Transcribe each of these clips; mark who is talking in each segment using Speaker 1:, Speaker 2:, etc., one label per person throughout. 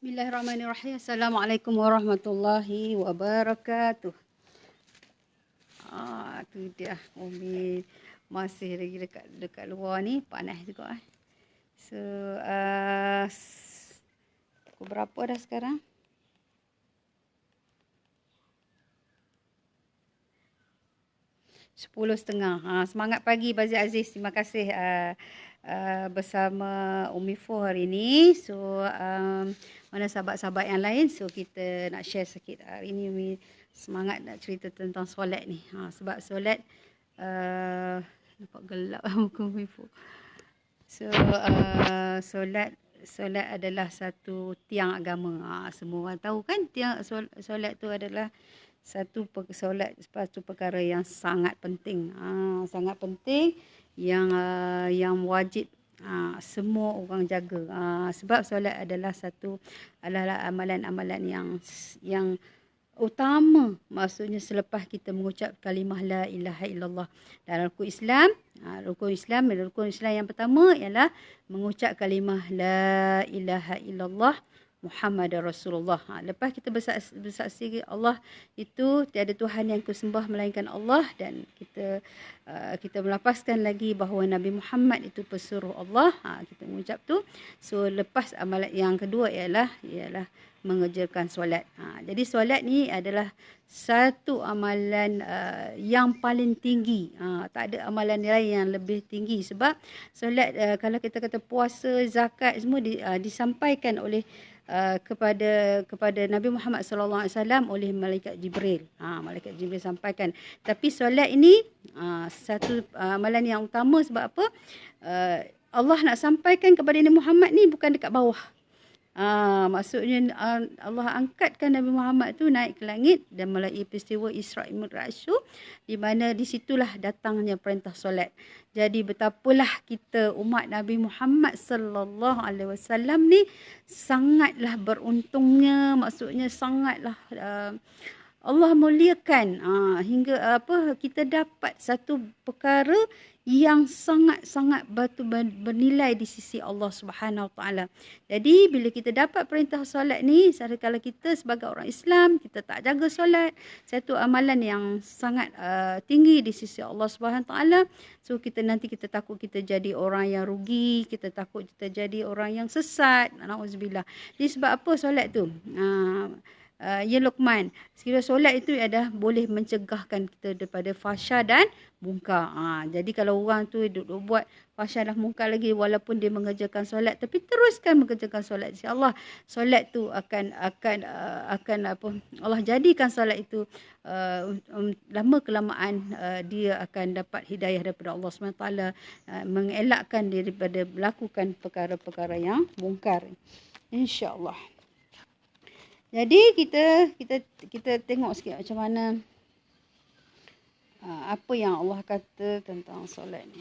Speaker 1: Bismillahirrahmanirrahim. Assalamualaikum warahmatullahi wabarakatuh. Tu dia Umi masih lagi dekat luar ni, panas juga. So pukul berapa dah sekarang? Sepuluh setengah. Semangat pagi Bazir Aziz. Terima kasih bersama Umi Fu hari ini. So mana sahabat-sahabat yang lain, so kita nak share sikit. Hari ini Umi semangat nak cerita tentang solat ni. Sebab solat nampak gelap muka Umi Fu. So solat adalah satu tiang agama. Semua orang tahu kan, tiang solat tu adalah satu perkara yang sangat penting. Sangat penting yang wajib semua orang jaga. Sebab solat adalah adalah amalan-amalan yang utama, maksudnya selepas kita mengucap kalimah la ilaha illallah. Dalam rukun Islam yang pertama ialah mengucap kalimah la ilaha illallah Muhammad Rasulullah. Lepas kita bersaksi Allah itu tiada Tuhan yang kusembah melainkan Allah, dan kita melapaskan lagi bahawa Nabi Muhammad itu pesuruh Allah. Kita mengucap tu. So lepas amalan yang kedua ialah mengerjakan solat. Jadi solat ni adalah satu amalan yang paling tinggi. Tak ada amalan lain yang lebih tinggi, sebab solat kalau kita kata puasa, zakat semua disampaikan oleh kepada Nabi Muhammad sallallahu alaihi wasallam oleh malaikat Jibril. Malaikat Jibril sampaikan. Tapi solat ini satu amalan yang utama. Sebab apa? Allah nak sampaikan kepada Nabi Muhammad ni bukan dekat bawah. Maksudnya Allah angkatkan Nabi Muhammad tu naik ke langit dan melalui peristiwa Isra' Mi'raj tu, di mana di situlah datangnya perintah solat. Jadi betapalah kita umat Nabi Muhammad sallallahu alaihi wasallam ni sangatlah beruntungnya, maksudnya sangatlah Allah muliakan hingga kita dapat satu perkara yang sangat-sangat bernilai di sisi Allah Subhanahu Wa Taala. Jadi bila kita dapat perintah solat ni, kalau kita sebagai orang Islam kita tak jaga solat, satu amalan yang sangat tinggi di sisi Allah Subhanahu Wa Taala. So nanti kita takut kita jadi orang yang rugi, kita takut kita jadi orang yang sesat. Nauzubillah. Jadi sebab apa solat tu? Ya Luqman, sekiranya solat itu adalah boleh mencegahkan kita daripada fahsya dan munkar. Jadi kalau orang tu duduk buat fahsya dan munkar lagi walaupun dia mengerjakan solat, tapi teruskan mengerjakan solat, insya-Allah solat tu akan Allah jadikan solat itu lama kelamaan dia akan dapat hidayah daripada Allah SWT, mengelakkan dia daripada melakukan perkara-perkara yang munkar, insya-Allah. Jadi kita tengok sikit macam mana apa yang Allah kata tentang solat ni.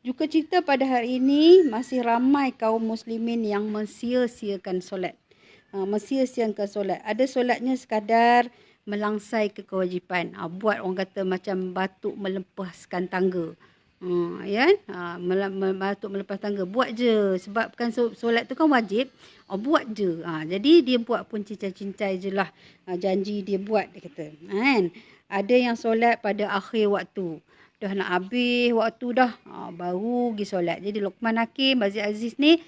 Speaker 1: Duka cita pada hari ini masih ramai kaum muslimin yang mensia-siakan solat. Mensia-siakan solat. Ada solatnya sekadar melangsai kewajipan. Buat orang kata macam batuk melepaskan tangga. Batuk melepas tangga, buat je, sebab kan solat tu kan wajib, buat je. Jadi dia buat pun cincai-cincai je lah, janji dia buat, dia kata kan. Ada yang solat pada akhir waktu, dah nak habis waktu dah, baru pergi solat. Jadi Luqman Hakim, Bazir Aziz ni,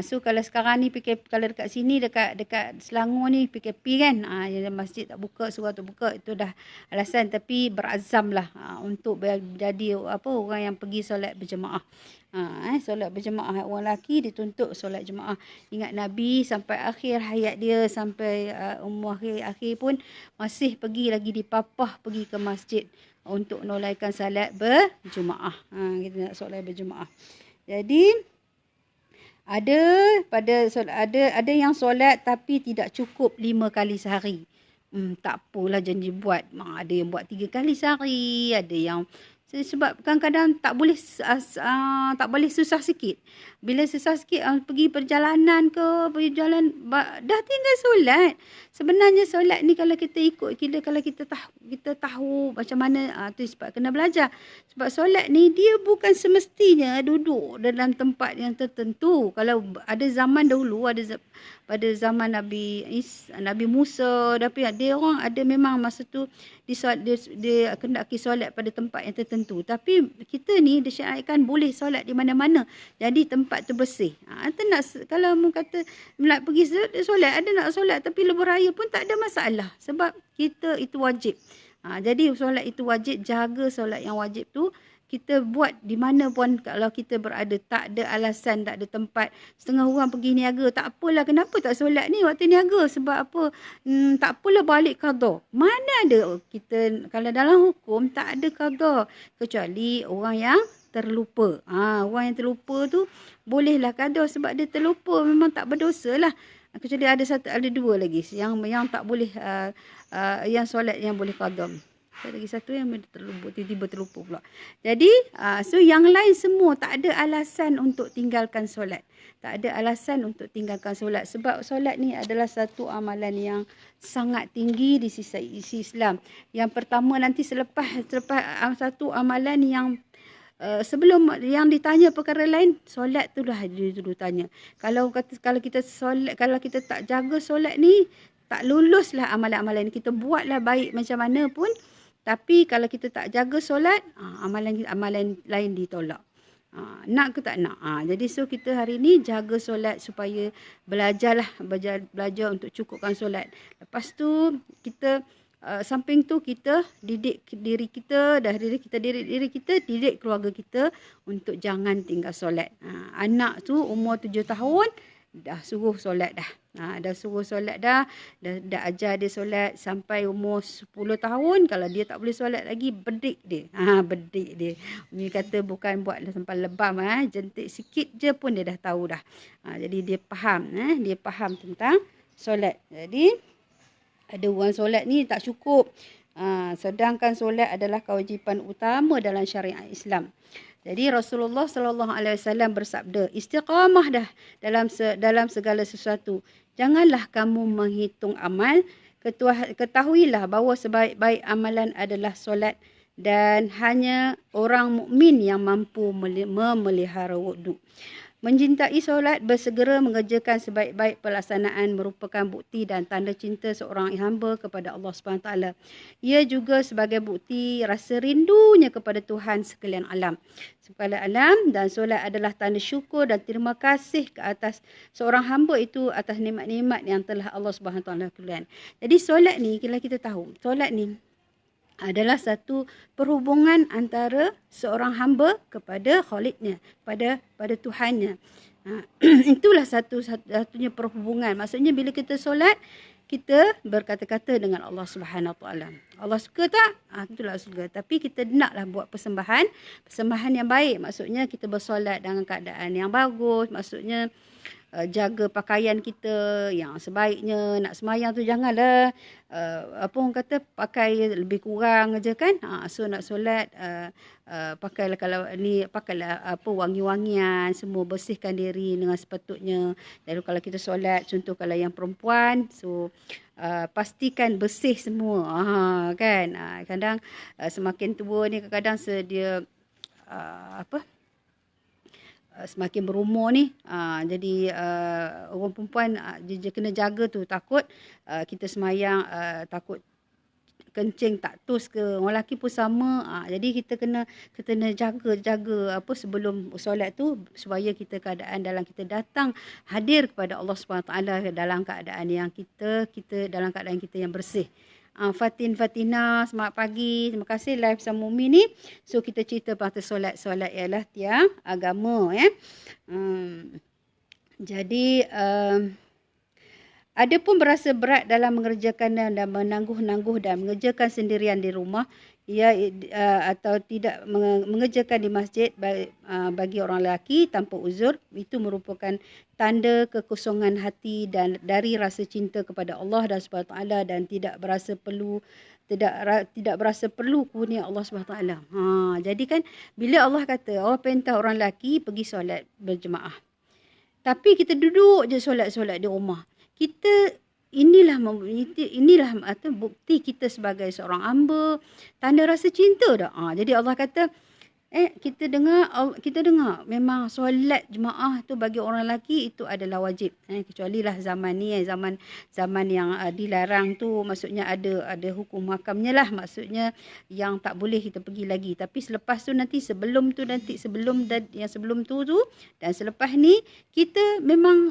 Speaker 1: so kalau sekarang ni kalau dekat sini, dekat Selangor ni PKP kan, masjid tak buka, surau tak buka, itu dah alasan. Tapi berazamlah untuk jadi orang yang pergi solat berjemaah. Solat berjemaah, orang lelaki dituntut solat jemaah. Ingat Nabi sampai akhir hayat dia, sampai umur akhir pun masih pergi lagi dipapah pergi ke masjid untuk menunaikan salat berjemaah. Kita nak solat berjemaah. Jadi ada yang solat tapi tidak cukup 5 kali sehari. Tak apalah janji buat. Ada yang buat 3 kali sehari, ada yang Sebab kadang-kadang tak boleh susah sikit. Bila susah sikit pergi perjalanan ke, pergi jalan dah tinggal solat. Sebenarnya solat ni kalau kita ikut, kalau kita tahu macam mana, tu sebab kena belajar. Sebab solat ni dia bukan semestinya duduk dalam tempat yang tertentu. Kalau ada zaman dahulu, pada zaman Nabi Musa, tapi dia orang ada memang masa tu dia kendaki solat pada tempat yang tertentu. Tapi kita ni disyariatkan boleh solat di mana-mana. Jadi tempat tu bersih. Kalau mu kata nak pergi solat, ada nak solat tapi lebuh raya pun tak ada masalah. Sebab kita itu wajib. Jadi solat itu wajib, jaga solat yang wajib tu. Kita buat di mana pun kalau kita berada, tak ada alasan, tak ada tempat. Setengah orang pergi niaga, tak apalah, kenapa tak solat ni waktu niaga? Sebab apa? Tak apalah balik qada. Mana ada kita, kalau dalam hukum tak ada qada. Kecuali orang yang terlupa. Orang yang terlupa tu bolehlah qada sebab dia terlupa, memang tak berdosa lah. Kecuali ada dua lagi yang tak boleh, yang solat yang boleh qada. Ada lagi satu yang tiba-tiba terlupa pula. Jadi, so yang lain semua tak ada alasan untuk tinggalkan solat. Tak ada alasan untuk tinggalkan solat. Sebab solat ni adalah satu amalan yang sangat tinggi di sisi Islam. Yang pertama nanti selepas satu amalan yang sebelum yang ditanya perkara lain, solat tu dah dia dulu tanya. Kalau kita solat, kalau kita tak jaga solat ni, tak luluslah amalan-amalan ni. Kita buatlah baik macam mana pun, tapi kalau kita tak jaga solat, amalan lain ditolak. Nak ke tak nak. Jadi so kita hari ni jaga solat supaya belajar untuk cukupkan solat. Lepas tu kita samping tu kita didik diri kita, didik keluarga kita untuk jangan tinggal solat. Anak tu umur 7 tahun dah suruh solat dah. Dah suruh solat dah ajar dia solat sampai umur 10 tahun. Kalau dia tak boleh solat lagi, bedik dia. Bedik dia. Umi kata bukan buat sampai lebam, jentik sikit je pun dia dah tahu dah. Jadi dia faham, dia faham tentang solat. Jadi ada orang solat ni tak cukup. Sedangkan solat adalah kewajipan utama dalam syariat Islam. Jadi Rasulullah sallallahu alaihi wasallam bersabda, istiqamah dah dalam segala sesuatu. Janganlah kamu menghitung amal, ketahuilah bahawa sebaik-baik amalan adalah solat dan hanya orang mukmin yang mampu memelihara wudu. Mencintai solat, bersegera mengerjakan sebaik-baik pelaksanaan merupakan bukti dan tanda cinta seorang hamba kepada Allah SWT. Ia juga sebagai bukti rasa rindunya kepada Tuhan sekalian alam. Dan solat adalah tanda syukur dan terima kasih ke atas seorang hamba itu atas nikmat-nikmat yang telah Allah SWT berikan. Jadi solat ni, kita tahu, solat ni adalah satu perhubungan antara seorang hamba kepada Khalidnya, pada Tuhannya. Itulah satunya perhubungan. Maksudnya bila kita solat, kita berkata-kata dengan Allah Subhanahu Wa Taala. Allah suka tak? Itulah suka. Tapi kita naklah buat persembahan yang baik. Maksudnya kita bersolat dengan keadaan yang bagus. Maksudnya jaga pakaian kita yang sebaiknya. Nak semayang tu janganlah orang kata pakai lebih kurang aja kan. So nak solat pakailah, kalau ni pakailah wangi-wangian, semua bersihkan diri dengan sepatutnya. Lalu kalau kita solat, contoh kalau yang perempuan, so pastikan bersih semua. Kan kadang semakin tua ni kadang dia semakin berumur ni, jadi orang perempuan dia kena jaga tu, takut kita semayang takut kencing tak tus ke, orang lelaki pun sama. Jadi kita kena jaga sebelum solat tu, supaya kita dalam kita datang hadir kepada Allah SWT dalam keadaan yang kita dalam keadaan kita yang bersih. Fatina, selamat pagi. Terima kasih live sama Umi ni. So kita cerita pasal solat ialah tiang agama. Jadi Ada pun berasa berat dalam mengerjakannya dan menangguh-nangguh dan mengerjakan sendirian di rumah, atau tidak mengerjakan di masjid bagi orang lelaki tanpa uzur, itu merupakan tanda kekosongan hati dan dari rasa cinta kepada Allah dan Subhanahu taala, dan tidak berasa perlu kurnia Allah Subhanahu taala. Jadi kan bila Allah kata Allah perintah orang lelaki pergi solat berjemaah, tapi kita duduk je solat-solat di rumah. Inilah atau bukti kita sebagai seorang hamba, tanda rasa cinta dah. Jadi Allah kata kita dengar memang solat jemaah tu bagi orang lelaki itu adalah wajib. Kecuali lah zaman ni, zaman yang dilarang tu, maksudnya ada hukum hakamnya lah, maksudnya yang tak boleh kita pergi lagi. Tapi selepas tu nanti sebelum tu dan selepas ni kita memang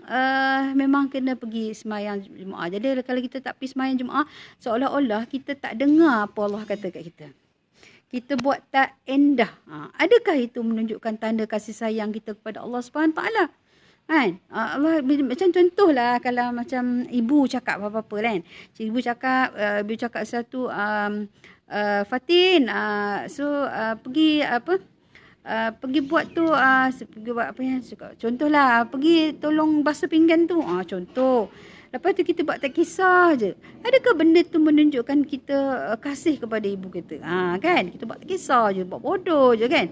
Speaker 1: kena pergi sembahyang jemaah. Jadi kalau kita tak pergi sembahyang jemaah, seolah-olah kita tak dengar apa Allah kata kat kita. Kita buat tak endah. Adakah itu menunjukkan tanda kasih sayang kita kepada Allah Subhanahu taala? Kan? Allah macam contohlah kalau macam ibu cakap apa-apa kan. Ibu cakap satu Fatin, pergi buat tu, pergi buat apa yang suka. Contohlah, pergi tolong basuh pinggan tu. Contoh. Lepas tu kita buat tak kisah je. Adakah benda tu menunjukkan kita kasih kepada ibu kita? Kan? Kita buat tak kisah je, buat bodoh je kan?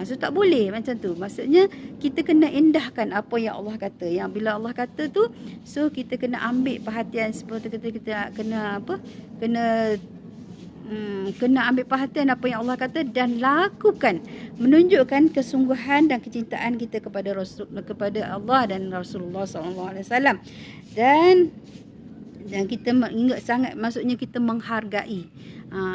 Speaker 1: So tak boleh macam tu. Maksudnya kita kena endahkan apa yang Allah kata. Yang bila Allah kata tu, so kita kena ambil perhatian, seperti kita kena ambil perhatian apa yang Allah kata dan lakukan, menunjukkan kesungguhan dan kecintaan kita kepada Allah dan Rasulullah SAW. Dan kita ingat sangat, maksudnya kita menghargai.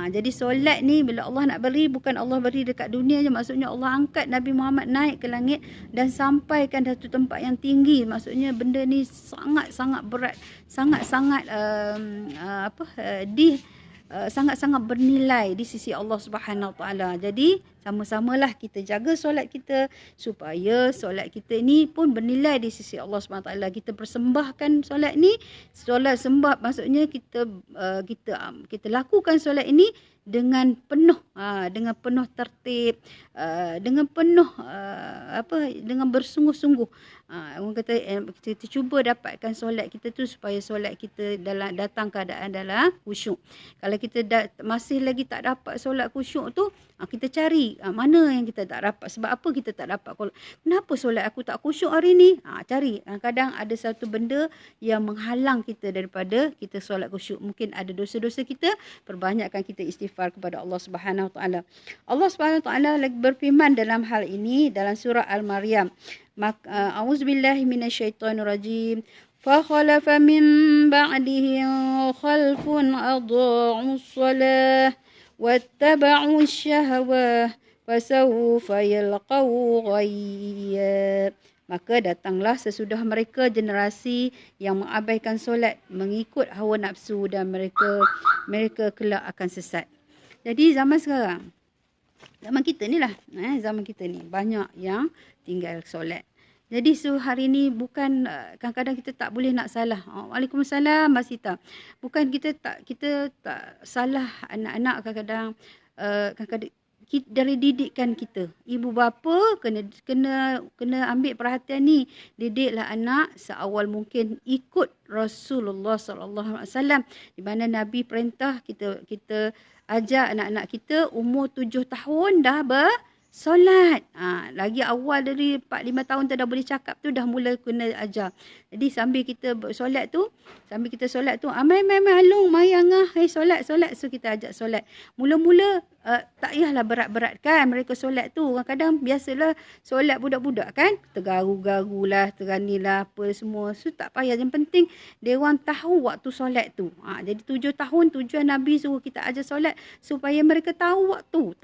Speaker 1: Jadi solat ni bila Allah nak beri, bukan Allah beri dekat dunia je, maksudnya Allah angkat Nabi Muhammad naik ke langit dan sampaikan satu tempat yang tinggi. Maksudnya benda ni sangat-sangat berat, sangat-sangat sangat-sangat bernilai di sisi Allah Subhanahu taala. Jadi sama-samalah kita jaga solat kita supaya solat kita ni pun bernilai di sisi Allah Subhanahu taala. Kita persembahkan solat ni, solat sembah, maksudnya kita lakukan solat ini dengan penuh tertib, dengan bersungguh-sungguh. Orang kata kita cuba dapatkan solat kita tu supaya solat kita datang keadaan dalam khusyuk. Kalau kita masih lagi tak dapat solat khusyuk tu, kita cari mana yang kita tak dapat. Sebab apa kita tak dapat? Kenapa solat aku tak khusyuk hari ni? Cari. Kadang ada satu benda yang menghalang kita daripada kita solat khusyuk. Mungkin ada dosa-dosa kita, perbanyakkan kita istighfar kepada Allah Subhanahu taala. Allah Subhanahu taala lagi berfirman dalam hal ini dalam surah Al-Maryam. A'udzubillahi minasyaitonirrajim. فَخَلَفَ مِنْ بَعْدِهِمْ خَلْفٌ أَضَاعُوا الصَّلَاةَ وَاتَّبَعُوا الشَّهَوَاتِ فَسَوْفَ يَلْقَوْا غَيًّا. Maka datanglah sesudah mereka generasi yang mengabaikan solat, mengikut hawa nafsu, dan mereka kelak akan sesat. Jadi zaman sekarang, zaman kita ni banyak yang tinggal solat. Jadi hari ni bukan, kadang-kadang kita tak boleh nak salah. Waalaikumsalam Mbak Sita. Bukan kita tak salah anak-anak kadang-kadang dari didikan kita. Ibu bapa kena ambil perhatian ni. Didiklah anak seawal mungkin ikut Rasulullah SAW. Di mana Nabi perintah kita ajar anak-anak kita umur 7 tahun dah solat. Lagi awal dari 4-5 tahun tu dah boleh cakap tu dah mula kena ajar. Jadi sambil kita solat tu, mai alung mayang solat. So kita ajak solat. Mula-mula tak payahlah berat-berat kan mereka solat tu. Kadang-kadang biasalah solat budak-budak kan, tergaru-garulah, teranilah apa semua. So tak payah, yang penting dia orang tahu waktu solat tu. Jadi 7 tahun tujuan Nabi suruh kita ajar solat supaya mereka tahu waktu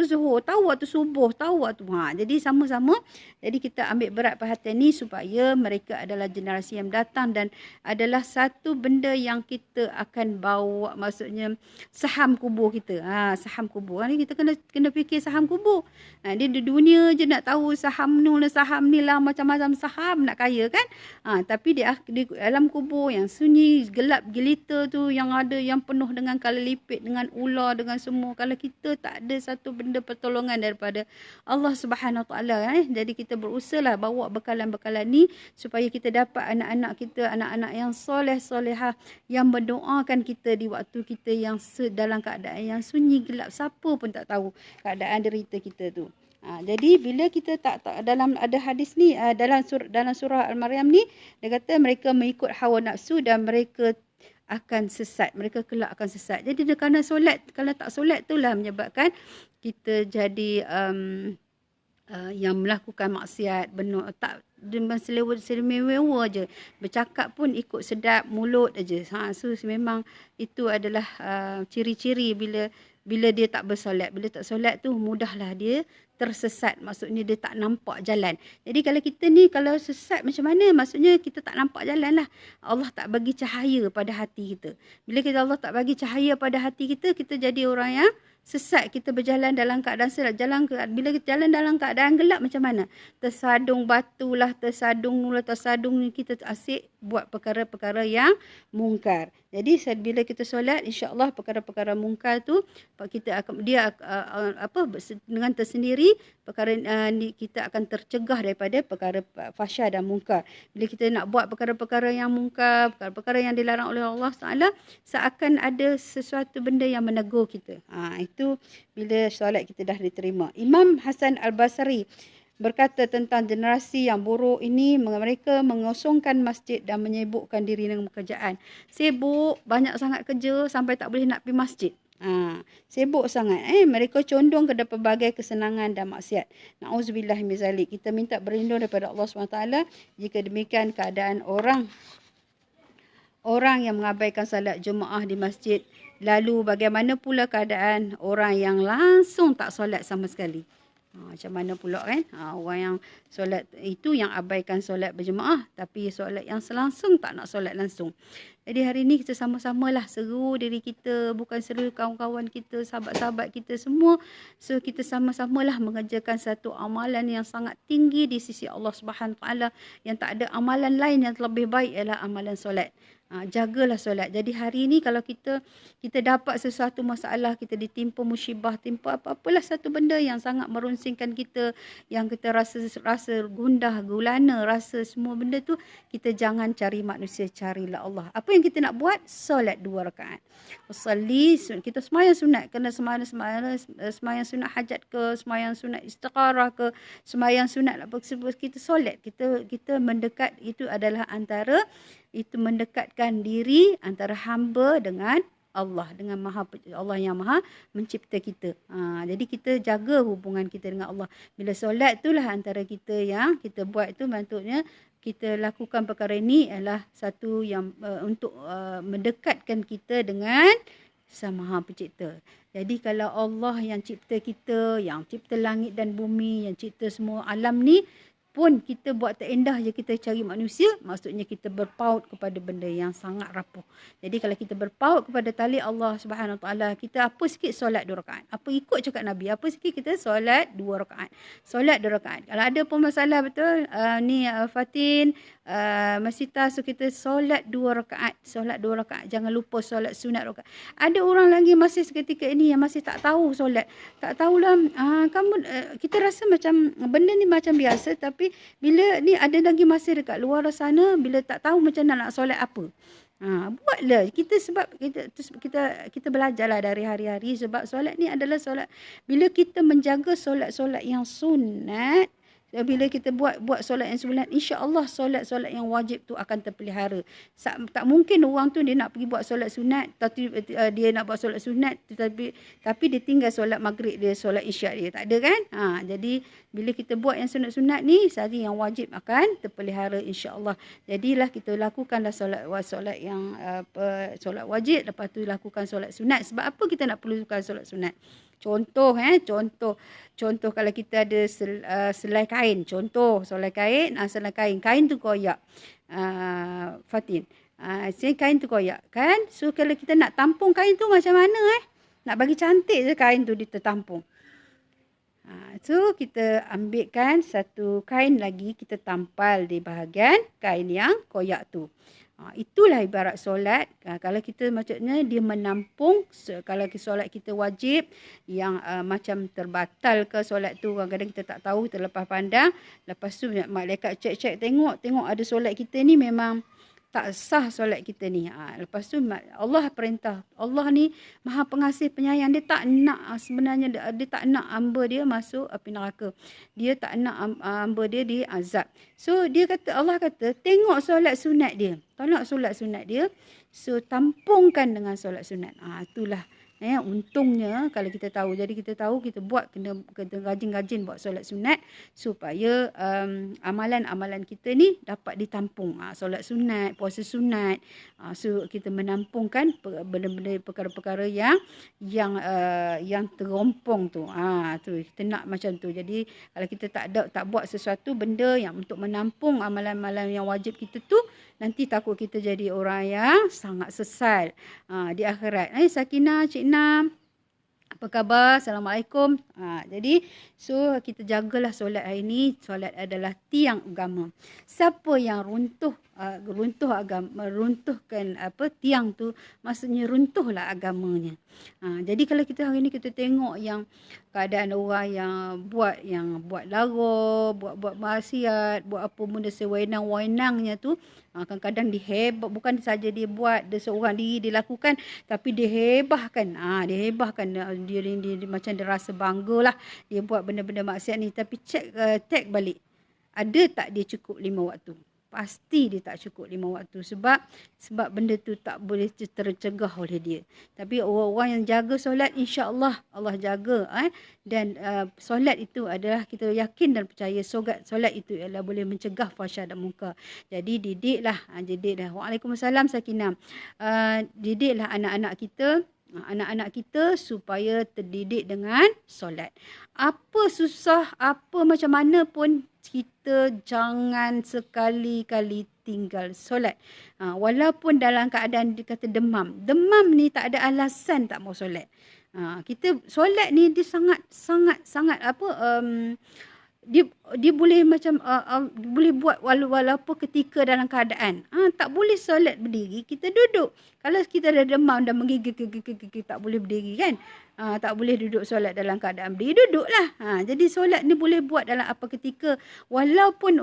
Speaker 1: zuhur, tahu waktu subuh, tahu waktu. Jadi sama-sama, jadi kita ambil berat perhatian ni supaya mereka adalah generasi yang datang dan adalah satu benda yang kita akan bawa, maksudnya saham kubur kita. Saham kubur kubur. Kita kena fikir saham kubur. Dia di dunia je nak tahu saham ni lah macam-macam saham nak kaya kan. Tapi di dalam kubur yang sunyi, gelap gelita tu, yang ada yang penuh dengan kala lipit, dengan ular, dengan semua. Kalau kita tak ada satu benda pertolongan daripada Allah Subhanahu Wa Taala, jadi kita berusahalah bawa bekalan-bekalan ni supaya kita dapat anak-anak kita, anak-anak yang soleh-solehah, yang mendoakan kita di waktu kita yang dalam keadaan yang sunyi gelap, siapa pun tak tahu keadaan derita kita tu. Jadi bila kita tak dalam ada hadis ni dalam surah Al-Maryam ni, dia kata mereka mengikut hawa nafsu dan mereka akan sesat, mereka kelak akan sesat. Jadi kerana solat, kalau tak solat itulah menyebabkan kita jadi yang melakukan maksiat, tak selewa je, bercakap pun ikut sedap mulut aja. So memang itu adalah ciri-ciri bila dia tak bersolat. Bila tak solat tu mudahlah dia tersesat, maksudnya dia tak nampak jalan. Jadi kalau kita ni kalau sesat macam mana, maksudnya kita tak nampak jalan lah. Allah tak bagi cahaya pada hati kita. Bila Allah tak bagi cahaya pada hati kita, kita jadi orang yang sesat. Kita berjalan dalam keadaan sesat. Bila kita jalan dalam keadaan gelap macam mana? Tersadung batu lah, tersadung kita asyik buat perkara-perkara yang mungkar. Jadi bila kita solat, insya-Allah perkara-perkara mungkar tu kita akan dengan tersendiri perkara ni kita akan tercegah daripada perkara fahsyah dan mungkar. Bila kita nak buat perkara-perkara yang mungkar, perkara-perkara yang dilarang oleh Allah Taala, seakan ada sesuatu benda yang menegur kita. Itu bila solat kita dah diterima. Imam Hasan Al-Basri berkata tentang generasi yang buruk ini, mereka mengosongkan masjid dan menyibukkan diri dengan pekerjaan. Sibuk, banyak sangat kerja sampai tak boleh nak pergi masjid. Sibuk sangat. Mereka condong kepada pelbagai kesenangan dan maksiat. Na'udzubillah min zalik. Kita minta berlindung daripada Allah SWT jika demikian keadaan orang yang mengabaikan salat Jumaah di masjid. Lalu bagaimana pula keadaan orang yang langsung tak solat sama sekali? Macam mana pula kan? Orang yang solat itu yang abaikan solat berjemaah, tapi solat yang selangsung tak nak solat langsung. Jadi hari ni kita sama-samalah seru diri kita, bukan seru kawan-kawan kita, sahabat-sahabat kita semua. So kita sama-samalah mengerjakan satu amalan yang sangat tinggi di sisi Allah Subhanahu Wa Taala, yang tak ada amalan lain yang lebih baik ialah amalan solat. Jagalah solat. Jadi hari ni kalau kita dapat sesuatu masalah, kita ditimpa musibah, timpa apa-apalah satu benda yang sangat merunsingkan kita, yang kita rasa gundah, gulana, rasa semua benda tu, kita jangan cari manusia, carilah Allah. Apa yang kita nak buat? Solat 2 rakaat. Usalli, kita semayang sunat, kena semayang sunat hajat ke, semayang sunat istikharah ke, semayang sunat apa, kita solat, kita mendekat. Itu adalah itu mendekatkan diri antara hamba dengan Allah, dengan Allah yang maha mencipta kita. Jadi kita jaga hubungan kita dengan Allah. Bila solat itulah antara kita yang kita buat itu, maksudnya kita lakukan perkara ini adalah satu yang untuk mendekatkan kita dengan Sang Maha Pencipta. Jadi kalau Allah yang cipta kita, yang cipta langit dan bumi, yang cipta semua alam ni pun kita buat terindah je kita cari manusia, maksudnya kita berpaut kepada benda yang sangat rapuh. Jadi kalau kita berpaut kepada tali Allah Subhanahu Taala, kita apa sikit solat 2 rakaat. Apa ikut cakap Nabi, apa sikit kita solat 2 rakaat. Solat 2 rakaat. Kalau ada pun masalah betul, Fatin, Masita, so kita solat 2 rakaat. Solat 2 rakaat. Jangan lupa solat sunat rakaat. Ada orang lagi masih seketika ini yang masih tak tahu solat. Tak tahulah, kita rasa macam benda ni macam biasa, tapi bila ni ada lagi masih dekat luar sana, bila tak tahu macam nak solat apa. Buatlah sebab kita belajarlah dari hari-hari, sebab solat ni adalah solat. Bila kita menjaga solat-solat yang sunat, bila kita buat solat yang sunat, insya-Allah solat-solat yang wajib tu akan terpelihara. Tak mungkin orang tu dia nak pergi buat solat sunat, tapi dia nak buat solat sunat tapi dia tinggal solat maghrib dia, solat isyak dia. Tak ada kan? Jadi bila kita buat yang sunat-sunat ni, sehari yang wajib akan terpelihara insya-Allah. Jadilah kita lakukanlah solat yang solat wajib, lepas tu lakukan solat sunat. Sebab apa kita nak perlukan solat sunat? Contoh kalau kita ada selai kain, selai kain, kain tu koyak, Fatin, kain tu koyak kan. So kalau kita nak tampung kain tu macam mana Nak bagi cantik je kain tu ditertampung. So kita ambilkan satu kain lagi, kita tampal di bahagian kain yang koyak tu. Itulah ibarat solat. Kalau kita maksudnya dia menampung, kalau solat kita wajib yang macam terbatal ke solat tu, kadang-kadang kita tak tahu, terlepas pandang. Lepas tu malaikat cek tengok ada solat kita ni memang tak sah solat kita ni. Lepas tu Allah perintah. Allah ni Maha Pengasih Penyayang. Dia tak nak sebenarnya dia tak nak hamba dia masuk api neraka. Dia tak nak hamba dia diazab. So Allah kata tengok solat sunat dia. Tolak solat sunat dia. So tampungkan dengan solat sunat. Itulah untungnya kalau kita tahu. Jadi kita tahu kita buat kena rajin-rajin buat solat sunat supaya amalan-amalan kita ni dapat ditampung. Solat sunat, puasa sunat. So kita menampungkan benda-benda perkara-perkara yang terompong tu. Tu kita nak macam tu. Jadi kalau kita tak buat sesuatu benda yang untuk menampung amalan-amalan yang wajib kita tu, nanti takut kita jadi orang yang sangat sesal di akhirat. Sakinah, Cik Nam, apa khabar? Assalamualaikum. Jadi so kita jagalah solat hari ni. Solat adalah tiang agama. Siapa yang runtuhkan tiang tu, maksudnya runtuhlah agamanya. Jadi kalau kita hari ni kita tengok yang keadaan orang yang buat lara, buat maksiat, buat apa benda sewenang-wenangnya tu, kadang-kadang dihebah, bukan saja dia buat dia seorang diri dia lakukan, tapi dihebahkan. Dia macam dia rasa banggalah dia buat benda-benda maksiat ni, tapi check balik. Ada tak dia cukup 5 waktu? Pasti dia tak cukup 5 waktu sebab benda tu tak boleh tercegah oleh dia. Tapi orang yang jaga solat, insya-Allah Allah jaga. Dan solat itu adalah, kita yakin dan percaya solat itu adalah boleh mencegah fahsyat dan munkar. Jadi didiklah. Waalaikumsalam Sakinah. Didiklah anak-anak kita supaya terdidik dengan solat. Apa susah, apa macam mana pun, kita jangan sekali-kali tinggal solat. Walaupun dalam keadaan dikata demam. Demam ni tak ada alasan tak mau solat. Kita solat ni dia sangat dia boleh macam boleh buat walaupun ketika dalam keadaan tak boleh solat berdiri, kita duduk. Kalau kita ada demam dan menggigil tak boleh berdiri kan, tak boleh duduk solat dalam keadaan berdiri, duduklah. Jadi solat ni boleh buat dalam apa ketika, walaupun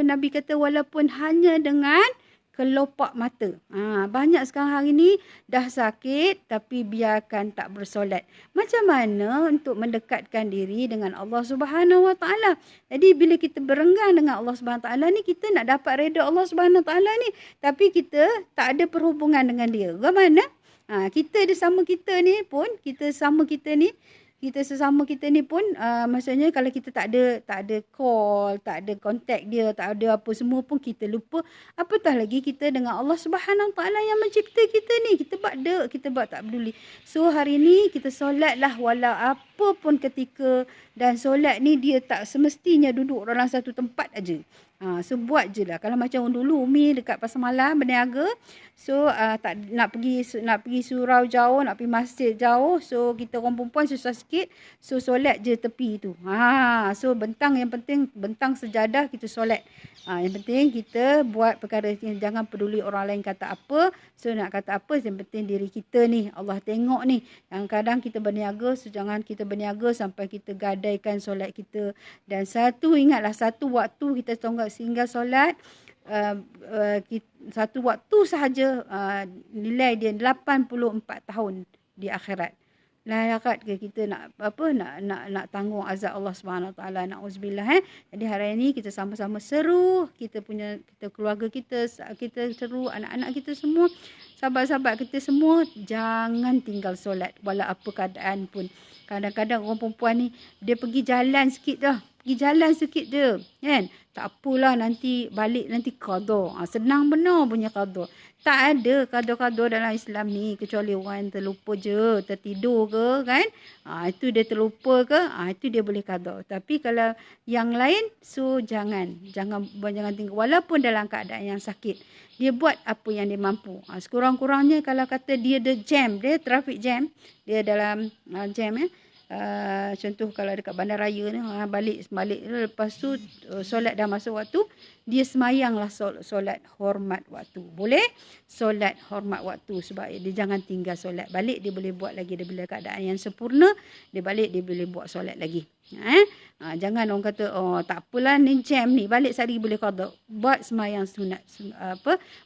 Speaker 1: Nabi kata walaupun hanya dengan kelopak mata. Banyak sekarang hari ni dah sakit tapi biarkan tak bersolat. Macam mana untuk mendekatkan diri dengan Allah Subhanahu Wa Taala? Jadi bila kita berenggan dengan Allah Subhanahu Wa Taala ni, kita nak dapat redha Allah Subhanahu Wa Taala ni, tapi kita tak ada perhubungan dengan dia. Bagaimana? Kita sesama kita ni pun maksudnya kalau kita tak ada call, tak ada contact dia, tak ada apa semua pun kita lupa, apatah lagi kita dengan Allah Subhanahu Taala yang mencipta kita ni. Kita buat tak peduli. So hari ni kita solatlah walau apa pun ketika, dan solat ni dia tak semestinya duduk dalam satu tempat aja. So buat je lah. Kalau macam dulu Umi dekat Pasar Malam berniaga, so tak nak pergi surau jauh, nak pergi masjid jauh, so kita orang perempuan susah sikit, so solat je tepi tu. So yang penting bentang sejadah kita solat. Yang penting kita buat perkara yang, jangan peduli orang lain kata apa. So nak kata apa, yang penting diri kita ni Allah tengok ni. Yang kadang kita berniaga, so jangan kita berniaga sampai kita gadaikan solat kita. Dan ingatlah satu waktu kita sehingga solat, satu waktu sahaja nilai dia 84 tahun di akhirat. Layak ke kita nak tanggung azab Allah Subhanahu Wa Taala, nauzubillah. Jadi hari ini kita sama-sama seru kita keluarga kita seru, anak-anak kita semua, sahabat-sahabat kita semua, jangan tinggal solat walau apa keadaan pun. Kadang-kadang orang perempuan ni dia pergi jalan sikit je kan, tak apalah nanti balik nanti qada. Senang benar punya qada. Tak ada qada-qada dalam Islam ni kecuali orang yang terlupa je, tertidur ke kan. Itu dia terlupa ke, itu dia boleh qada. Tapi kalau yang lain jangan tinggal walaupun dalam keadaan yang sakit. Dia buat apa yang dia mampu. Sekurang-kurangnya kalau kata dia ada jam, dia traffic jam, dia dalam jam contoh kalau dekat bandaraya ni balik lepas tu solat dah masuk waktu, dia semayanglah solat hormat waktu. Boleh solat hormat waktu sebab dia jangan tinggal solat. Balik dia boleh buat lagi, dia bila keadaan yang sempurna, dia balik dia boleh buat solat lagi. Jangan orang kata tak apalah ni jam ni, balik sehari boleh qada. Buat semayang sunat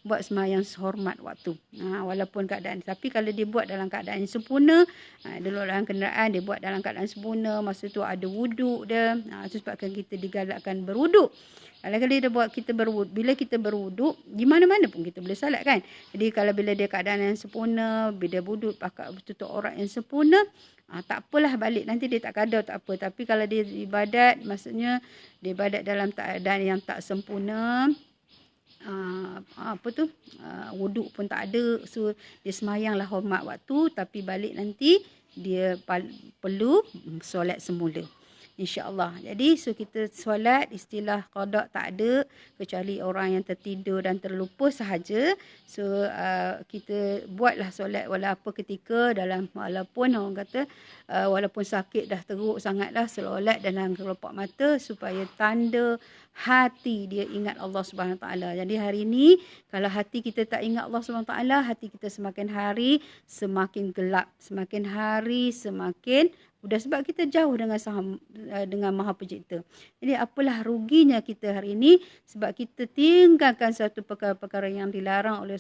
Speaker 1: buat semayang hormat waktu. Walaupun keadaan, tapi kalau dia buat dalam keadaan yang sempurna, dulu dalam kenderaan dia buat dalam keadaan sempurna, masa tu ada wuduk dia. Itu sebabkan kita digalakkan berwuduk. Kalau dia buat kita berwuduk, bila kita berwuduk di mana-mana pun kita boleh salat kan. Jadi kalau bila dia keadaan yang sempurna, bila wuduk pakai tutup aurat yang sempurna, tak apalah balik nanti dia tak qada tak apa. Tapi kalau dia ibadat, maksudnya dia ibadat dalam keadaan yang tak sempurna, wuduk pun tak ada, so dia semayanglah hormat waktu, tapi balik nanti dia perlu solat semula, insya-Allah. Jadi kita solat istilah qada tak ada kecuali orang yang tertidur dan terlupa sahaja. Kita buatlah solat walaupun ketika walaupun orang kata walaupun sakit dah teruk sangatlah, solat dalam kelopak mata supaya tanda hati dia ingat Allah Subhanahu Wa Taala. Jadi hari ini kalau hati kita tak ingat Allah Subhanahu Wa Taala, hati kita semakin hari semakin gelap, semakin hari semakin mudah sebab kita jauh dengan Maha Pencipta. Jadi apalah ruginya kita hari ini sebab kita tinggalkan satu perkara-perkara yang dilarang oleh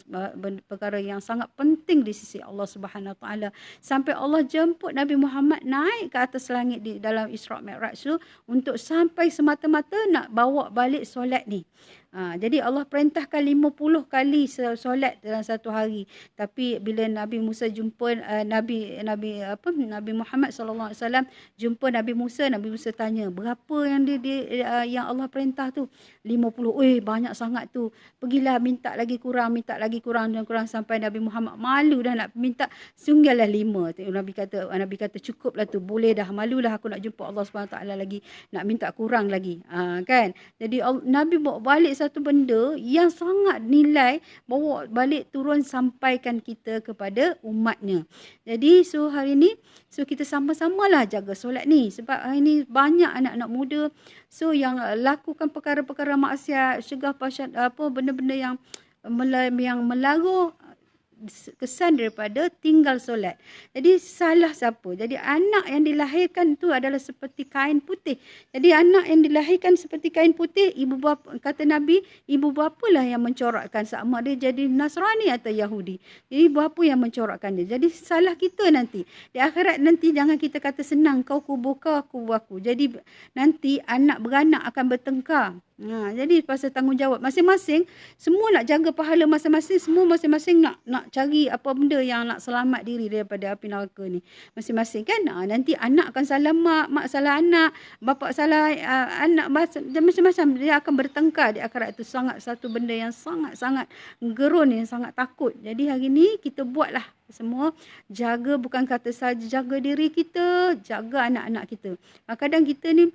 Speaker 1: perkara yang sangat penting di sisi Allah Subhanahu Wa Taala. Sampai Allah jemput Nabi Muhammad naik ke atas langit di dalam Isra Mi'raj tu untuk sampai semata-mata nak bawa balik solat ni. Jadi Allah perintahkan 50 kali solat dalam satu hari. Tapi bila Nabi Musa jumpa Nabi Muhammad sallallahu alaihi wasallam jumpa Nabi Musa tanya, berapa yang yang Allah perintah tu? 50. Banyak sangat tu. Pergilah minta lagi kurang dan kurang sampai Nabi Muhammad malu dah nak minta, sungguhlah 5. Nabi kata cukuplah tu, boleh dah, malulah aku nak jumpa Allah Subhanahu taala lagi, nak minta kurang lagi. Kan? Jadi Nabi bawa balik satu benda yang sangat nilai, bawa balik turun sampaikan kita kepada umatnya. Jadi hari ni kita sama-samalah jaga solat ni sebab hari ni banyak anak-anak muda yang lakukan perkara-perkara maksiat, syegah pasyat, benda-benda yang melarang kesan daripada tinggal solat. Jadi salah siapa? Jadi anak yang dilahirkan tu adalah seperti kain putih. Jadi anak yang dilahirkan seperti kain putih, ibu bapa, kata Nabi, ibu bapalah yang mencorakkan sama dia jadi Nasrani atau Yahudi. Jadi ibu bapa yang mencorakkan dia. Jadi salah kita nanti. Di akhirat nanti jangan kita kata senang, kau kubur kau, aku kubur aku. Jadi nanti anak beranak akan bertengkar. Jadi pasal tanggungjawab masing-masing, semua nak jaga pahala masing-masing, semua masing-masing nak cari apa benda yang nak selamat diri daripada api neraka ni. Masing-masing kan. Nanti anak akan salah mak salah anak, bapa salah anak, macam-macam dia akan bertengkar di akhirat. Itu satu benda yang sangat-sangat gerun, yang sangat takut. Jadi hari ni kita buatlah semua, jaga, bukan kata saja jaga diri kita, jaga anak-anak kita. Kadang kita ni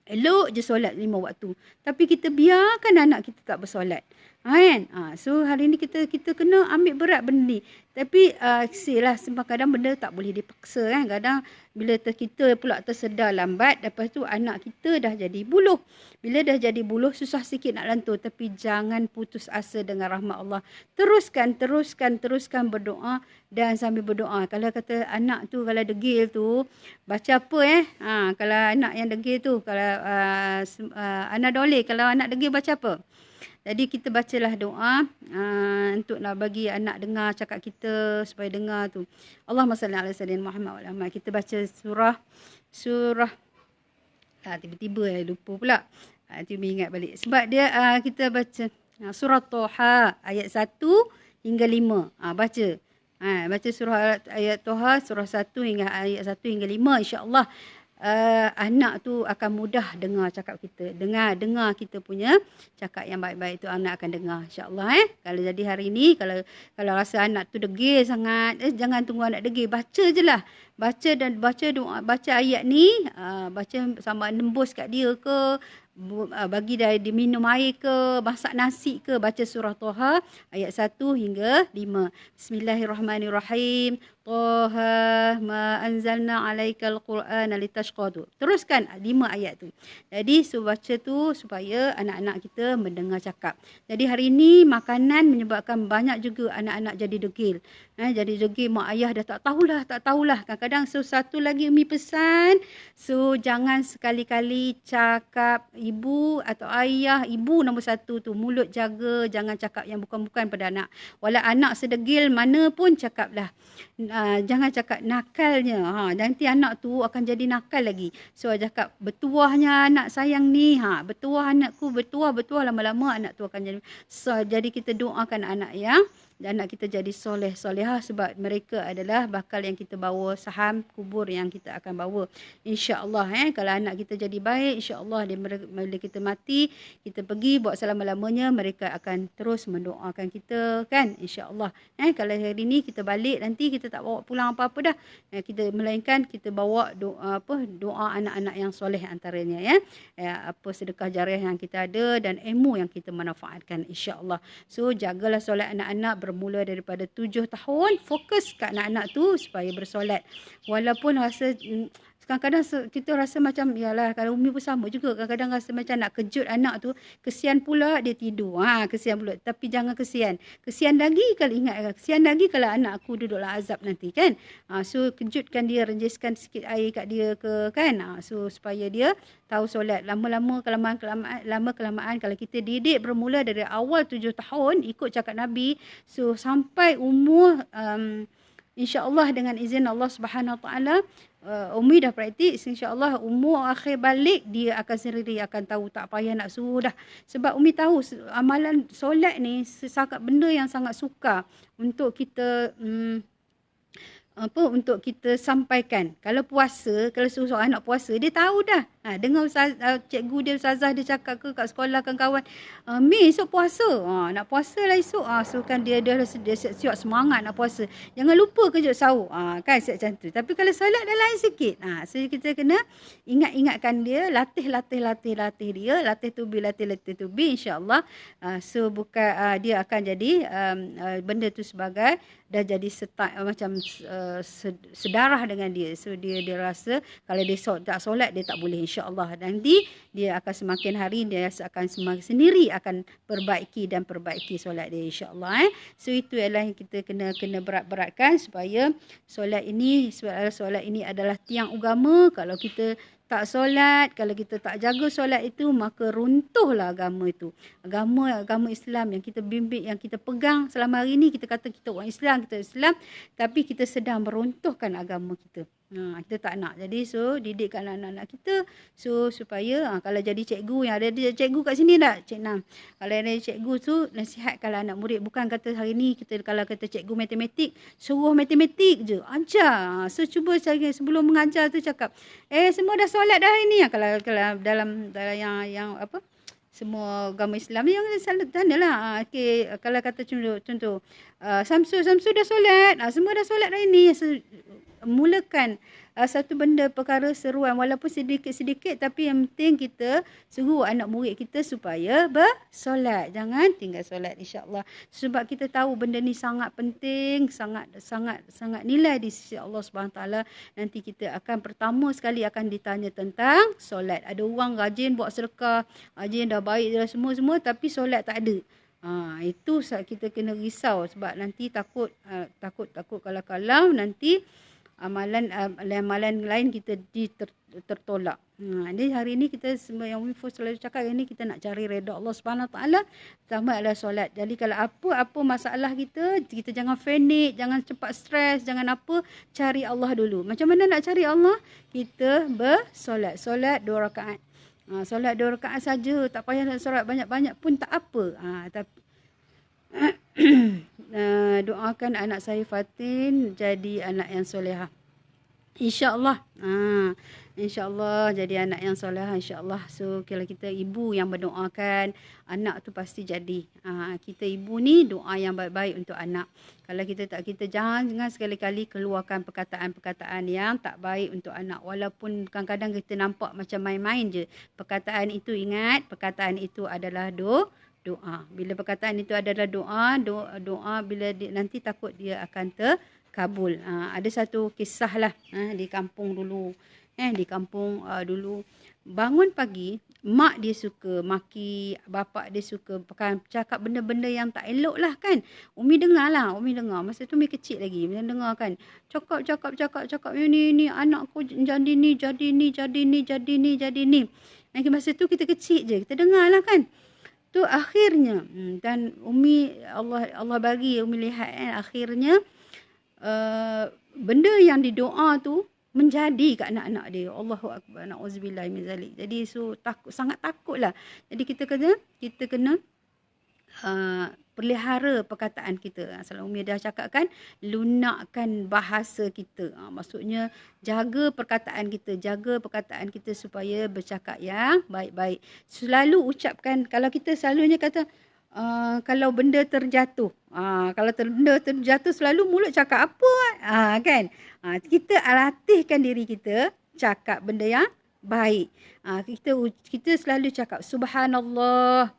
Speaker 1: elok je solat 5 waktu, tapi kita biarkan anak kita tak bersolat. Kan? So hari ni kita kena ambil berat benda ni. Tapi silah sebab kadang benda tak boleh dipaksa kan. Kadang bila kita pula tersedar lambat, lepas tu anak kita dah jadi buluh. Bila dah jadi buluh susah sikit nak lantur, tapi jangan putus asa dengan rahmat Allah. Teruskan berdoa dan sambil berdoa. Kalau kata anak tu kalau degil tu baca apa kalau anak yang degil tu, kalau anak doleh, kalau anak degil baca apa? Jadi kita bacalah doa untuk nak bagi anak dengar cakap kita supaya dengar tu. Allahumma salli ala sayyidina Muhammad wa ala alihi. Kita baca surah tiba-tiba lupa pula. Tiba ingat balik. Sebab dia kita baca surah Toha ayat 1 hingga 5. Baca. Baca surah ayat Toha surah 1 hingga ayat 1 hingga 5 insya-Allah. anak tu akan mudah dengar cakap kita. Dengar kita punya cakap yang baik-baik tu anak akan dengar, insya-Allah. Kalau jadi hari ni, kalau rasa anak tu degil sangat, jangan tunggu anak degil, baca je lah. Baca doa, baca ayat ni, baca sama nembus kat dia ke, bagi dia minum air ke, masak nasi ke, baca surah Toha ayat 1 hingga 5. Bismillahirrahmanirrahim. Toha ma anzalna alaikal qur'ana litashqa tu. Teruskan 5 ayat tu. Jadi baca tu supaya anak-anak kita mendengar cakap. Jadi hari ini makanan menyebabkan banyak juga anak-anak jadi degil. Jadi degil, mak ayah dah tak tahulah. Kadang-kadang satu lagi Umi pesan, jangan sekali-kali cakap ibu atau ayah, ibu nombor 1 tu, mulut jaga, jangan cakap yang bukan-bukan pada anak. Walau anak sedegil mana pun cakaplah. Jangan cakap nakalnya. Nanti anak tu akan jadi nakal lagi. So cakap bertuahnya anak sayang ni. Bertuah anakku, bertuah lama-lama anak tu akan jadi. So jadi kita doakan anak kita jadi soleh-solehah sebab mereka adalah bakal yang kita bawa, saham kubur yang kita akan bawa. InsyaAllah kalau anak kita jadi baik, insyaAllah bila kita mati, kita pergi buat selama-lamanya, mereka akan terus mendoakan kita kan, insyaAllah. Kalau hari ni kita balik, nanti kita tak bawa pulang apa-apa dah. Melainkan kita bawa doa anak-anak yang soleh antaranya apa sedekah jariah yang kita ada dan ilmu yang kita manfaatkan, insyaAllah. So jagalah solat anak-anak bermula daripada 7 tahun, fokus kat anak-anak tu supaya bersolat. Walaupun rasa kadang-kadang kita rasa macam, yalah, kalau Umi pun sama juga, kadang-kadang rasa macam nak kejut anak tu, kesian pula dia tidur. Kesian pula. Tapi jangan kesian. Kesian lagi kalau ingat, kesian lagi kalau anak aku duduklah azab nanti kan. So kejutkan dia, renjiskan sikit air kat dia ke kan. So supaya dia tahu solat. Lama-lama kelamaan kalau kita didik bermula dari awal 7 tahun ikut cakap Nabi, so sampai umur insya-Allah dengan izin Allah Subhanahu Wa Taala, Umi dah praktis, insya-Allah umur akhir balik dia akan sendiri akan tahu, tak payah nak suruh dah. Sebab Umi tahu amalan solat ni sangat benda yang sangat sukar untuk kita untuk kita sampaikan. Kalau puasa, kalau suruh anak puasa, dia tahu dah. Dengar cikgu dia, ustazah dia cakap ke kat sekolah kawan-kawan, Mi esok puasa. Nak puasa lah esok. So kan dia siap semangat nak puasa. Jangan lupa kejut sahur. Kan siap macam tu. Tapi kalau solat dah lain sikit. So kita kena ingatkan dia, latih dia, latih tubi insya-Allah. So bukan dia akan jadi benda tu sebagai dah jadi macam sedarah dengan dia. So dia rasa kalau dia tak solat dia tak boleh, insya-Allah. Nanti dia akan semakin hari dia akan semakin sendiri akan perbaiki solat dia, insya-Allah. So itu adalah yang kita kena berat-beratkan supaya solat ini adalah tiang agama. Kalau kita tak solat, kalau kita tak jaga solat itu, maka runtuhlah agama itu. Agama Islam yang kita bimbing, yang kita pegang selama hari ini, kita kata kita orang Islam, tapi kita sedang meruntuhkan agama kita. Kita tak nak. Jadi so didikkan anak-anak kita supaya kalau jadi cikgu, yang ada cikgu kat sini tak, Cik Nam. Kalau ada cikgu tu nasihatkanlah anak murid, bukan kata hari ni kalau kata cikgu matematik, suruh matematik je, ajar. So cuba sebelum mengajar tu cakap, semua dah solat dah hari ni. Kalau dalam yang apa, semua agama Islam ni yang tanalah. Okey, kalau kata contoh Samsul dah solat. Semua dah solat hari ni. Mulakan satu benda perkara seruan walaupun sedikit-sedikit, tapi yang penting kita suruh anak murid kita supaya bersolat. Jangan tinggal solat, insya-Allah. Sebab kita tahu benda ni sangat penting, sangat nilai di sisi Allah Subhanahu Taala. Nanti kita akan pertama sekali akan ditanya tentang solat. Ada orang rajin buat sedekah, rajin dah baik dah semua tapi solat tak ada. Itu kita kena risau sebab nanti takut kalau nanti amalan lain kita tertolak. Jadi hari ini kita semua yang Umi selalu cakap, hari ini kita nak cari redha Allah Subhanahu Taala, pertama adalah solat. Jadi kalau apa masalah kita jangan panik, jangan cepat stres, jangan apa, cari Allah dulu. Macam mana nak cari Allah? Kita bersolat. Solat 2 rakaat. Solat 2 rakaat saja, tak payah nak solat banyak-banyak pun tak apa. Tapi doakan anak saya Fatin jadi anak yang solehah. InsyaAllah. InsyaAllah jadi anak yang soleh, insyaAllah. So kalau kita ibu yang berdoakan, anak tu pasti jadi. Kita ibu ni doa yang baik-baik untuk anak. Kalau kita tak, kita jangan sekali-kali keluarkan perkataan-perkataan yang tak baik untuk anak. Walaupun kadang-kadang kita nampak macam main-main je. Perkataan itu, ingat, perkataan itu adalah doa. Bila perkataan itu adalah doa bila nanti takut dia akan terkabul. Ada satu kisah lah di kampung dulu. Di kampung dulu, bangun pagi, mak dia suka maki, bapak dia suka cakap benda-benda yang tak elok lah kan. Umi dengar. Masa tu Umi kecil lagi. Umi dengar kan. Cakap ni anakku jadi ni. Masa tu kita kecil je. Kita dengar lah kan. Tu akhirnya dan Umi Allah bagi Umi lihat akhirnya benda yang didoa tu menjadi kat anak-anak dia. Allahu akbar. Nauzubillah min zalik. Jadi sangat takutlah. Jadi kita kena pelihara perkataan kita. Selalu Umi dah cakap kan, lunakkan bahasa kita. Maksudnya jaga perkataan kita supaya bercakap yang baik-baik. Selalu ucapkan, kalau kita selalunya kata kalau benda terjatuh. Kalau benda terjatuh selalu mulut cakap apa? Kan? Kita latihkan diri kita cakap benda yang baik. Kita selalu cakap subhanallah.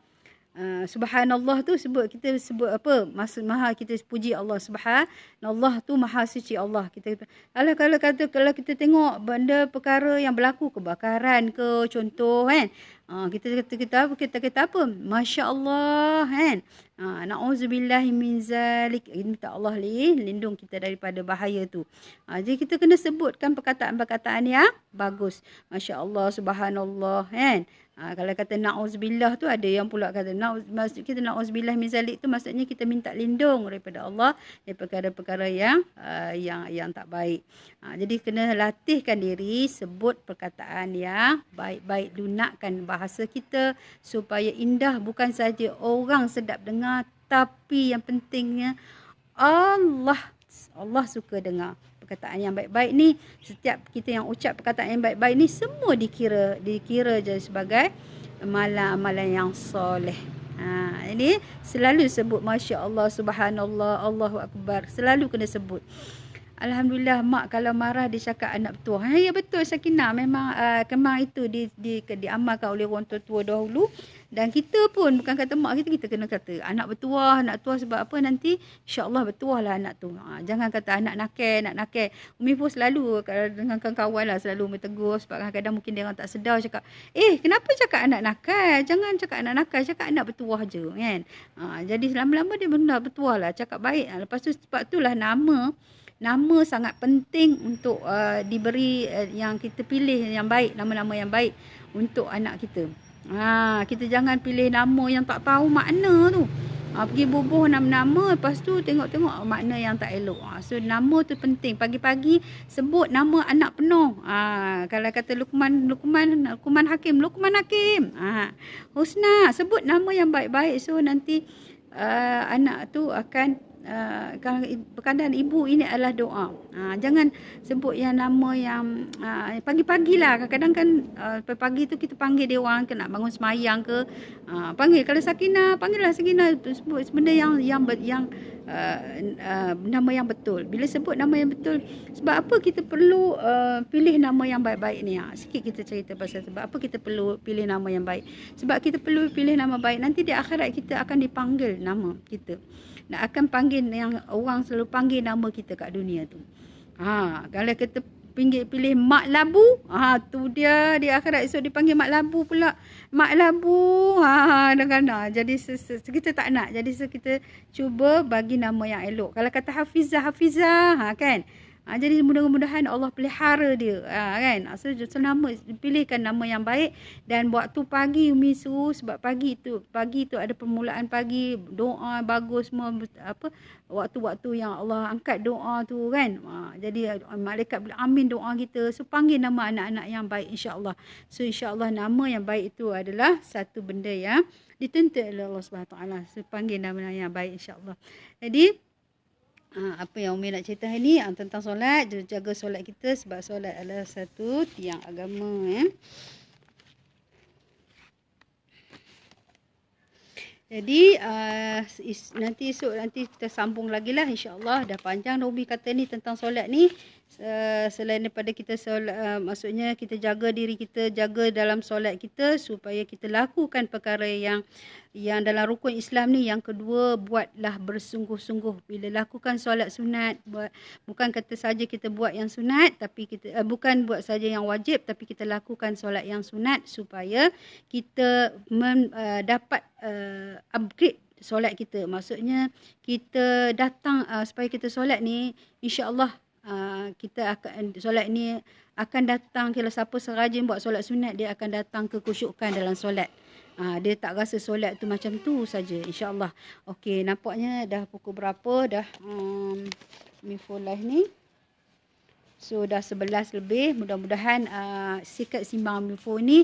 Speaker 1: Subhanallah tu kita sebut apa? Maha kita puji Allah. Subhanallah tu maha suci Allah. Kalau kita tengok benda perkara yang berlaku, kebakaran ke contoh kan. Kita kata apa? Masya-Allah kan. Nauzubillahi min zalik. Minta Allah lindung kita daripada bahaya tu. Jadi kita kena sebutkan perkataan-perkataan yang bagus. Masya-Allah, subhanallah kan. Kalau kata na'uzubillah tu ada yang pula kata maksud kita na'uzubillah min zalik tu maksudnya kita minta lindung daripada Allah dari perkara-perkara yang tak baik. Jadi kena latihkan diri sebut perkataan yang baik-baik, lunakkan bahasa kita supaya indah, bukan saja orang sedap dengar tapi yang pentingnya Allah suka dengar. Perkataan yang baik-baik ni, setiap kita yang ucap perkataan yang baik-baik ni semua dikira je sebagai amalan-amalan yang soleh. Ini selalu sebut masya-Allah, subhanallah, Allahu akbar. Selalu kena sebut. Alhamdulillah mak kalau marah dia cakap anak bertuah. Ya betul Sakinah, memang kemang itu diamalkan oleh orang tua dahulu. Dan kita pun bukan kata mak kita kena kata anak bertuah sebab apa nanti insya-Allah bertuahlah anak tu. Jangan kata anak nakal. Umi pun selalu kalau dengan kawan lah selalu Umi tegur sebab kadang-kadang mungkin dia orang tak sedar cakap, kenapa cakap anak nakal? Jangan cakap anak nakal, cakap anak bertuah je kan. Jadi lama-lama dia benar bertuah lah, cakap baik. Lepas tu sebab itulah nama sangat penting untuk diberi yang kita pilih yang baik, nama-nama yang baik untuk anak kita. Kita jangan pilih nama yang tak tahu makna tu. Pergi bubuh nama-nama, lepas tu tengok-tengok makna yang tak elok. So nama tu penting. Pagi-pagi sebut nama anak penuh. Kalau kata Luqman Hakim. Husna, sebut nama yang baik-baik. So nanti anak tu akan berkandang ibu ini adalah doa. Jangan sebut yang nama yang pagi-pagilah. Kadang-kadang kan pagi tu kita panggil dia orang nak bangun semayang ke. Panggil kalau Sakinah, panggillah Sakinah, sebut benda yang nama yang betul. Bila sebut nama yang betul, sebab apa kita perlu pilih nama yang baik-baik ni? Sikit kita cerita pasal sebab apa kita perlu pilih nama yang baik. Sebab kita perlu pilih nama baik, nanti di akhirat kita akan dipanggil nama kita. Dan akan panggil yang orang selalu panggil nama kita kat dunia tu. Kalau kita pilih Mak Labu, tu dia di akhirat esok dipanggil Mak Labu pula. Mak Labu, kadang-kadang. Jadi kita tak nak. Jadi kita cuba bagi nama yang elok. Kalau kata Hafizah, kan? Jadi mudah-mudahan Allah pelihara dia, kan? So pilihkan nama yang baik. Dan waktu pagi Umi suruh, sebab pagi tu ada permulaan pagi, doa bagus semua, waktu-waktu yang Allah angkat doa tu kan. Jadi malaikat bila amin doa kita. So panggil nama anak-anak yang baik insya-Allah. So insya-Allah nama yang baik itu adalah satu benda yang dituntut oleh Allah Subhanahu Wa Taala. So panggil nama yang baik insya-Allah. Jadi apa yang Umi nak cerita hari ni tentang solat, jaga solat kita sebab solat adalah satu tiang agama ya. Jadi nanti esok kita sambung lagi lah insya-Allah. Dah panjang dah Umi kata ni tentang solat ni. Selain daripada kita solat, maksudnya kita jaga diri kita, jaga dalam solat kita supaya kita lakukan perkara yang dalam rukun Islam ni. Yang kedua, buatlah bersungguh-sungguh bila lakukan solat sunat. Bukan kata saja kita buat yang sunat, tapi kita bukan buat saja yang wajib, tapi kita lakukan solat yang sunat supaya kita dapat upgrade solat kita. Maksudnya kita datang supaya kita solat ni insya-Allah kita akan solat ni akan datang. Kalau siapa serajin buat solat sunat, dia akan datang kekhusyukan dalam solat. Dia tak rasa solat tu macam tu saja insya-Allah. Okey, nampaknya dah pukul berapa dah Miful Live ni. So dah 11 lebih. Mudah-mudahan sikat simbang Miful ni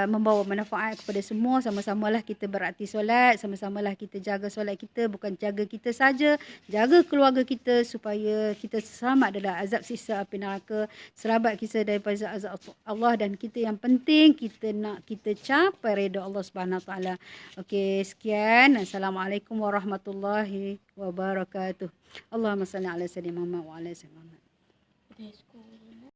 Speaker 1: membawa manfaat kepada semua. Sama-samalah kita berakti solat, sama-samalah kita jaga solat kita, bukan jaga kita saja, jaga keluarga kita supaya kita selamat dari azab siksa api neraka, selamat kita daripada azab Allah, dan kita yang penting kita nak kita capai redha Allah Subhanahu Wa Taala. Okey, sekian. Assalamualaikum warahmatullahi wabarakatuh. Allahumma salli ala sayyidina Muhammad wa ala sayyidina Muhammad.
Speaker 2: Let's go.